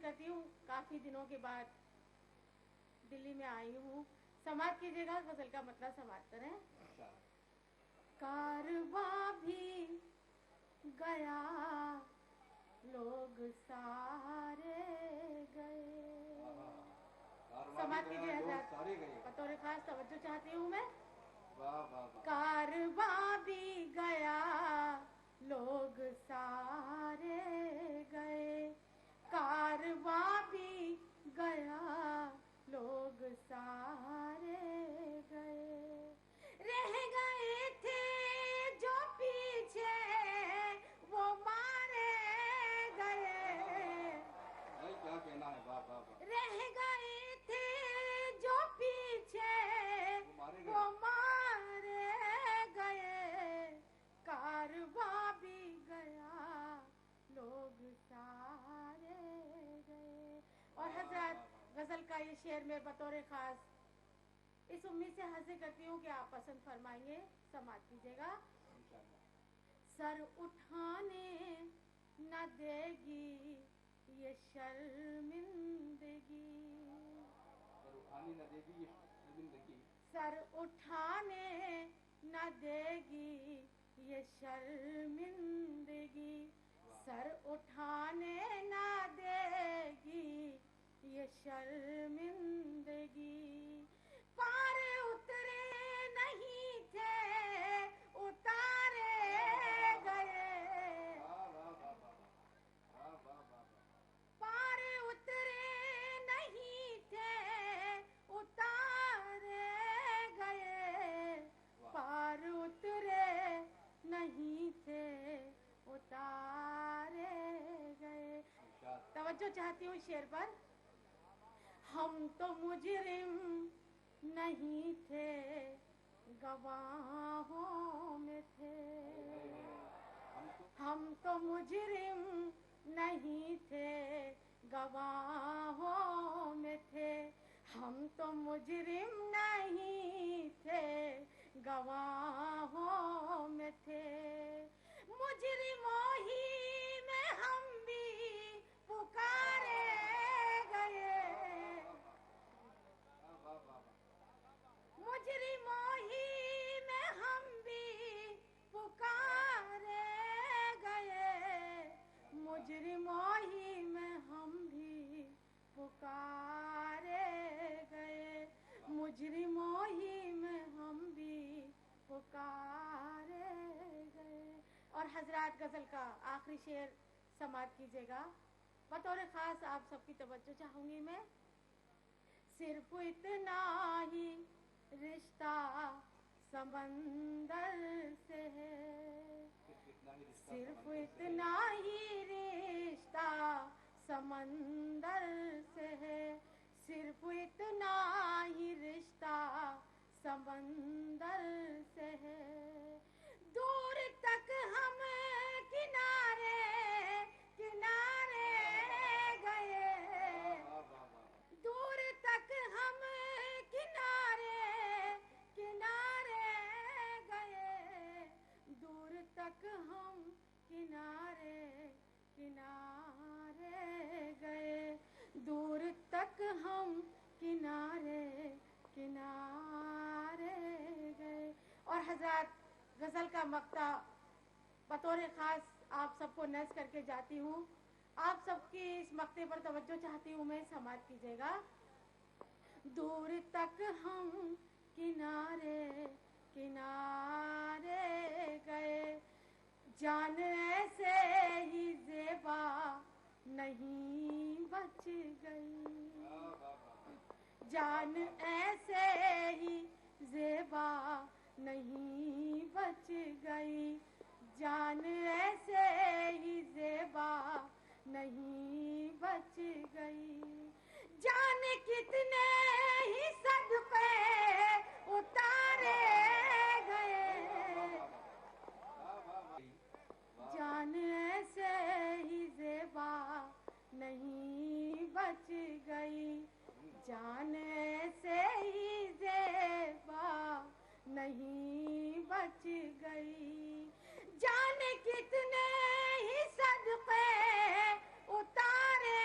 करती हूँ, काफी दिनों के बाद दिल्ली में आई हूँ। समाप्त कीजिएगा, गजल का मतलब समाप्त करें। कारवां भी गया, लोग सारे गए। समाप्त कीजिए हजरत, बतौर खास तवज्जो चाहती हूँ मैं। कारवां भी गया, लोग सारे गए। कारवां भी गया, लोग सारे गए। रह गए थे जो पीछे, वो मारे गए। क्या कहना है, बाबा। रह गए थे जो पीछे, वो मारे गए। कारवां भी गया, लोग सारे गए। और हजरत, गजल का ये शेर में बतौर खास इस उम्मीद से हाजिर करती हूँ कि आप पसंद फरमाएंगे। समाप्त कीजिएगा। सर उठाने न देगी ये शर्मिंदगी, सर उठाने न देगी ये शर्मिंदगी, सर उठाने न देगी ये शर्मिंदगी। पार उतरे नहीं थे, उतारे गए। पार उतरे नहीं थे, उतारे गए। पार उतरे नहीं थे, उतारे गए। तवज्जो चाहती हूँ शेर पर। हम तो मुजरिम नहीं थे, गवाहों में थे। हम तो मुजरिम नहीं थे, गवाहों में थे। हम तो मुजरिम नहीं थे, गवाहों में थे। मुजरिमों ही में हम भी पुकारे गए। मुजरिमों ही में हम भी पुकारे गए। मुजरिमों ही में हम भी पुकारे गए। मुजरिमों ही में हम भी पुकारे गए। और हजरात, गजल का आखिरी शेर समाप्त कीजिएगा। बतौर खास आप सबकी तवज्जो चाहूंगी मैं। सिर्फ इतना ही रिश्ता समंदर से है, सिर्फ इतना ही रिश्ता समंदर से है। सिर्फ इतना ही रिश्ता समंदर से है। दूर तक हम किनारे किनारे गए। दूर तक हम किनारे किनारे गए। दूर तक हम किनारे किनारे गए। दूर तक हम किनारे किनारे गए। और हजरत, गजल का मक्ता बतौर खास आप सबको नज़ करके जाती हूँ। आप सबकी इस मक्ते पर तवज्जो चाहती हूँ मैं। समाप्त कीजिएगा। दूर तक हम किनारे किनारे गए। जान ऐसे ही ज़ेबा नहीं बच गई। जान ऐसे ही ज़ेबा नहीं बच गई। जान ऐसे ही ज़ेबा नहीं बच गई। जान कितने ही सदक़े उतारे गए। जान ऐसे ही ज़ेबा नहीं बच गई। जान ऐसे ही ज़ेबा नहीं बच गई। जान कितने ही सदक़े उतारे